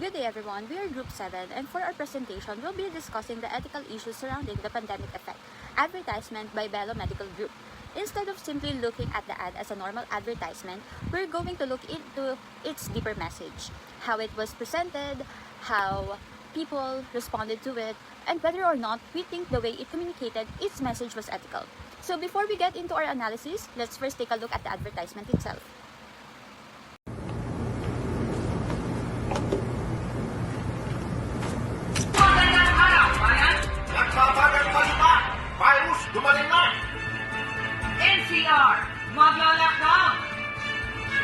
Good day everyone, we are Group 7 and for our presentation, we'll be discussing the ethical issues surrounding the pandemic effect, advertisement by Bello Medical Group. Instead of simply looking at the ad as a normal advertisement, we're going to look into its deeper message, how it was presented, how people responded to it, and whether or not we think the way it communicated its message was ethical. So before we get into our analysis, let's first take a look at the advertisement itself. Magandang araw, bayan! Nagbabagang balita! Virus dumating na! NCR, magla-lockdown!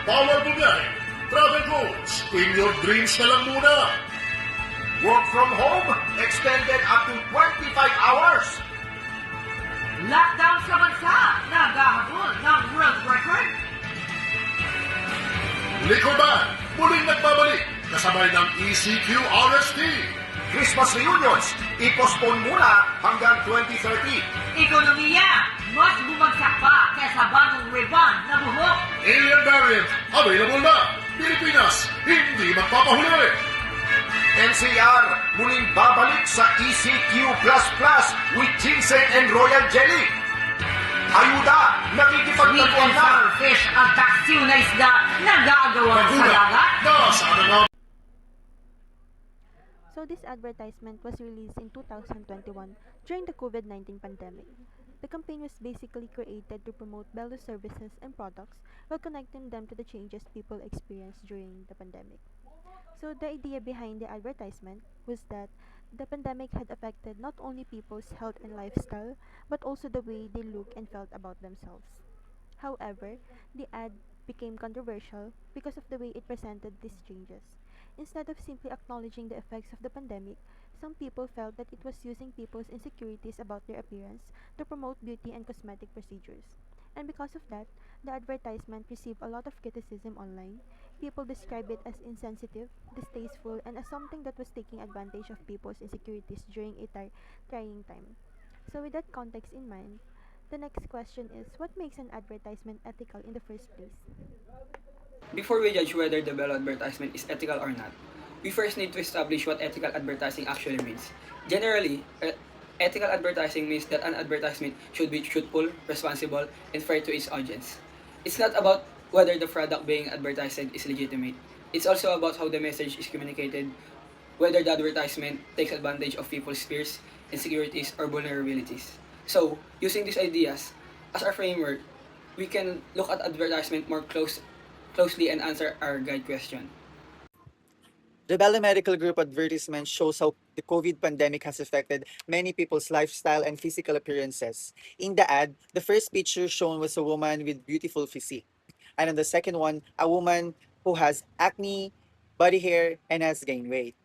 Bawal bumiyahe. Travel rules. Swing your dreams na lang muna. Work from home, extended up to 25 hours! Lockdown sa bansa, naghahabol ng world record! Likoban, muling nagbabalik. Kasabay ng ECQ RST. Christmas reunions, i-postpone muna hanggang 2030. Ekonomiya, mas bumagsak pa kesa bagong rebound na buhok. Alien variant, available na. Pilipinas, hindi magpapahuli. NCR, muling babalik sa ECQ++ with ginseng and royal jelly. Ayuda, nakikipagtagpuan na. Fish at taksiw na isda, nag-aagawan sa dagat. Nasaan nga? So this advertisement was released in 2021 during the COVID-19 pandemic. The campaign was basically created to promote Bello services and products while connecting them to the changes people experienced during the pandemic. So the idea behind the advertisement was that the pandemic had affected not only people's health and lifestyle, but also the way they look and felt about themselves. However, the ad became controversial because of the way it presented these changes. Instead of simply acknowledging the effects of the pandemic, some people felt that it was using people's insecurities about their appearance to promote beauty and cosmetic procedures. And because of that, the advertisement received a lot of criticism online. People describe it as insensitive, distasteful, and as something that was taking advantage of people's insecurities during a trying time. So, with that context in mind, the next question is, what makes an advertisement ethical in the first place? Before we judge whether the Bello advertisement is ethical or not, we first need to establish what ethical advertising actually means. Generally, ethical advertising means that an advertisement should be truthful, responsible, and fair to its audience. It's not about whether the product being advertised is legitimate. It's also about how the message is communicated, whether the advertisement takes advantage of people's fears, insecurities, or vulnerabilities. So, using these ideas as our framework, we can look at advertisement more closely and answer our guide question. The Bella Medical Group advertisement shows how the COVID pandemic has affected many people's lifestyle and physical appearances. In the ad, the first picture shown was a woman with beautiful physique. And in the second one, a woman who has acne, body hair, and has gained weight.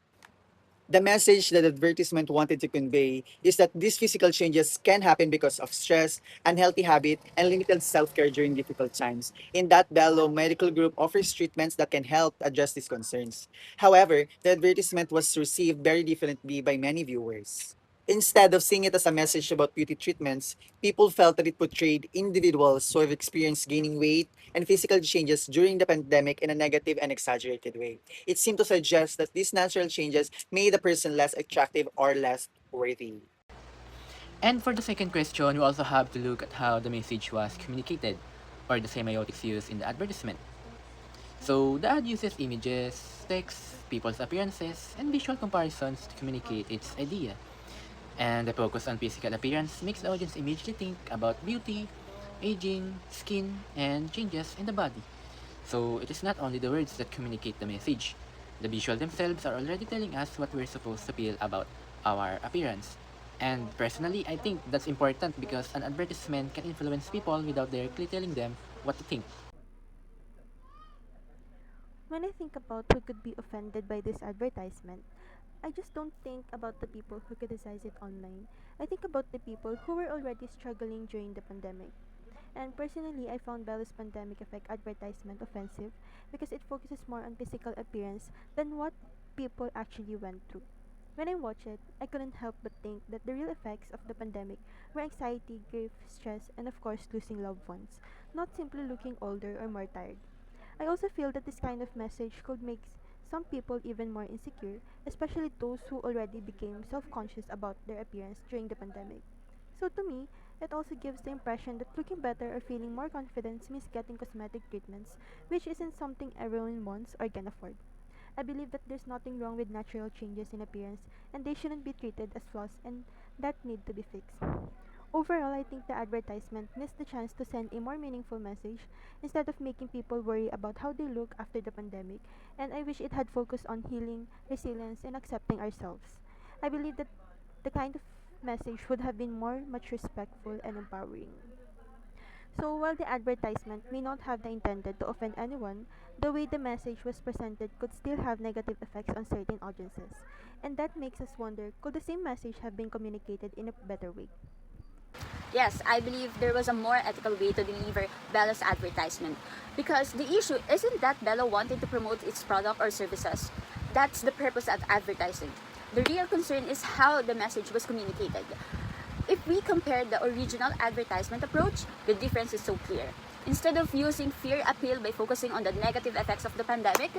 The message that the advertisement wanted to convey is that these physical changes can happen because of stress, unhealthy habit, and limited self-care during difficult times. In that, Bello Medical Group offers treatments that can help address these concerns. However, the advertisement was received very differently by many viewers. Instead of seeing it as a message about beauty treatments, people felt that it portrayed individuals who have experienced gaining weight and physical changes during the pandemic in a negative and exaggerated way. It seemed to suggest that these natural changes made the person less attractive or less worthy. And for the second question, we also have to look at how the message was communicated, or the semiotics used in the advertisement. So, the ad uses images, text, people's appearances, and visual comparisons to communicate its idea. And the focus on physical appearance makes the audience immediately think about beauty, aging, skin, and changes in the body. So, it is not only the words that communicate the message. The visuals themselves are already telling us what we're supposed to feel about our appearance. And personally, I think that's important because an advertisement can influence people without directly telling them what to think. When I think about who could be offended by this advertisement, I just don't think about the people who criticize it online. I think about the people who were already struggling during the pandemic. And personally, I found Bella's pandemic effect advertisement offensive because it focuses more on physical appearance than what people actually went through. When I watched it, I couldn't help but think that the real effects of the pandemic were anxiety, grief, stress, and of course losing loved ones, not simply looking older or more tired. I also feel that this kind of message could make some people even more insecure, especially those who already became self conscious about their appearance during the pandemic. So, to me, it also gives the impression that looking better or feeling more confident means getting cosmetic treatments, which isn't something everyone wants or can afford. I believe that there's nothing wrong with natural changes in appearance, and they shouldn't be treated as flaws and that need to be fixed. Overall, I think the advertisement missed the chance to send a more meaningful message instead of making people worry about how they look after the pandemic, and I wish it had focused on healing, resilience, and accepting ourselves. I believe that the kind of message would have been more much respectful and empowering. So while the advertisement may not have the intended to offend anyone, the way the message was presented could still have negative effects on certain audiences. And that makes us wonder, could the same message have been communicated in a better way? Yes, I believe there was a more ethical way to deliver Bella's advertisement. Because the issue isn't that Bella wanted to promote its product or services. That's the purpose of advertising. The real concern is how the message was communicated. If we compare the original advertisement approach, the difference is so clear. Instead of using fear appeal by focusing on the negative effects of the pandemic,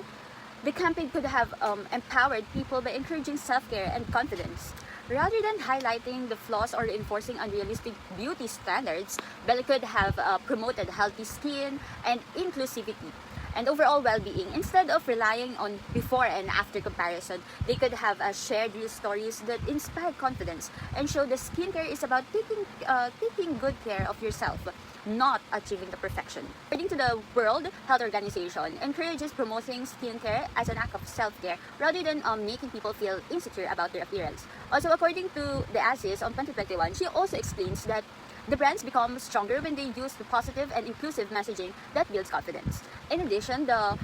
the campaign could have empowered people by encouraging self-care and confidence. Rather than highlighting the flaws or enforcing unrealistic beauty standards, Bella could have promoted healthy skin and inclusivity and overall well-being. Instead of relying on before and after comparison, they could have shared real stories that inspire confidence and show that skincare is about taking good care of yourself, not achieving the perfection. According to the World Health Organization, encourages promoting skincare as an act of self-care rather than making people feel insecure about their appearance. Also, according to the ASIS on 2021, she also explains that the brands become stronger when they use the positive and inclusive messaging that builds confidence. In addition, the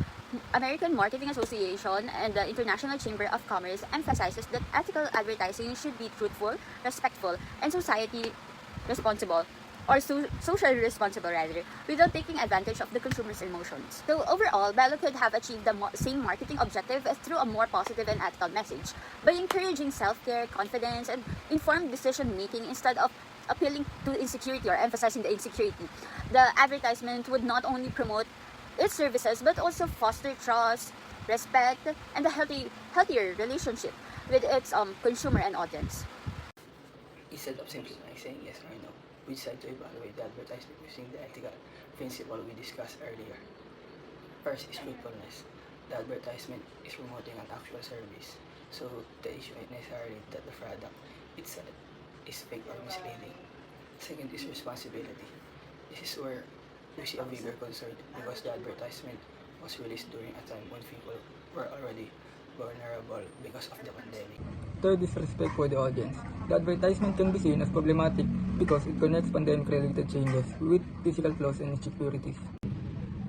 American Marketing Association and the International Chamber of Commerce emphasizes that ethical advertising should be truthful, respectful, and society responsible or socially responsible rather, without taking advantage of the consumer's emotions. So overall, Bella could have achieved the same marketing objective through a more positive and ethical message by encouraging self-care, confidence, and informed decision-making instead of appealing to insecurity or emphasizing the insecurity. The advertisement would not only promote its services but also foster trust, respect, and a healthier relationship with its consumer and audience. Instead of simply saying yes or no, we decide to evaluate the advertisement using the ethical principle we discussed earlier. First is truthfulness. The advertisement is promoting an actual service, so the issue is necessarily that the product itself is fake or misleading. Second is responsibility. This is where we see a bigger concern because the advertisement was released during a time when people were already vulnerable because of the pandemic. Third is respect for the audience. The advertisement can be seen as problematic because it connects pandemic-related changes with physical flaws and insecurities.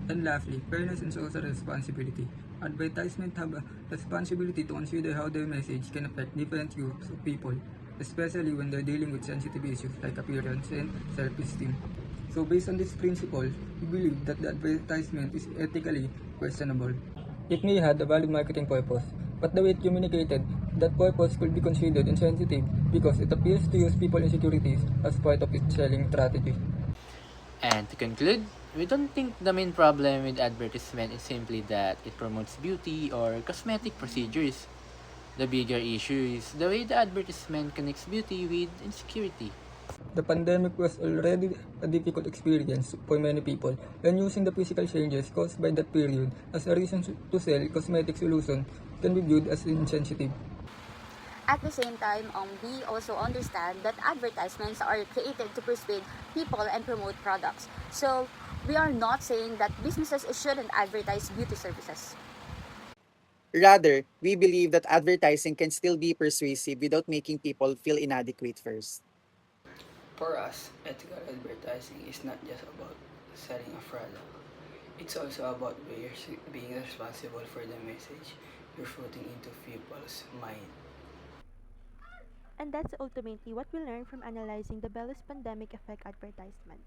And lastly, fairness and social responsibility. Advertisements have a responsibility to consider how their message can affect different groups of people, especially when they're dealing with sensitive issues like appearance and self-esteem. So based on this principle, we believe that the advertisement is ethically questionable. It may have a valid marketing purpose, but the way it communicated, that purpose could be considered insensitive because it appears to use people's insecurities as part of its selling strategy. And to conclude, we don't think the main problem with advertisement is simply that it promotes beauty or cosmetic procedures. The bigger issue is the way the advertisement connects beauty with insecurity. The pandemic was already a difficult experience for many people, and using the physical changes caused by that period as a reason to sell cosmetic solutions can be viewed as insensitive. At the same time, we also understand that advertisements are created to persuade people and promote products. So we are not saying that businesses shouldn't advertise beauty services. Rather, we believe that advertising can still be persuasive without making people feel inadequate first. For us, ethical advertising is not just about selling a product. It's also about being responsible for the message you're putting into people's mind. And that's ultimately what we learn from analyzing the Bella's pandemic effect advertisement.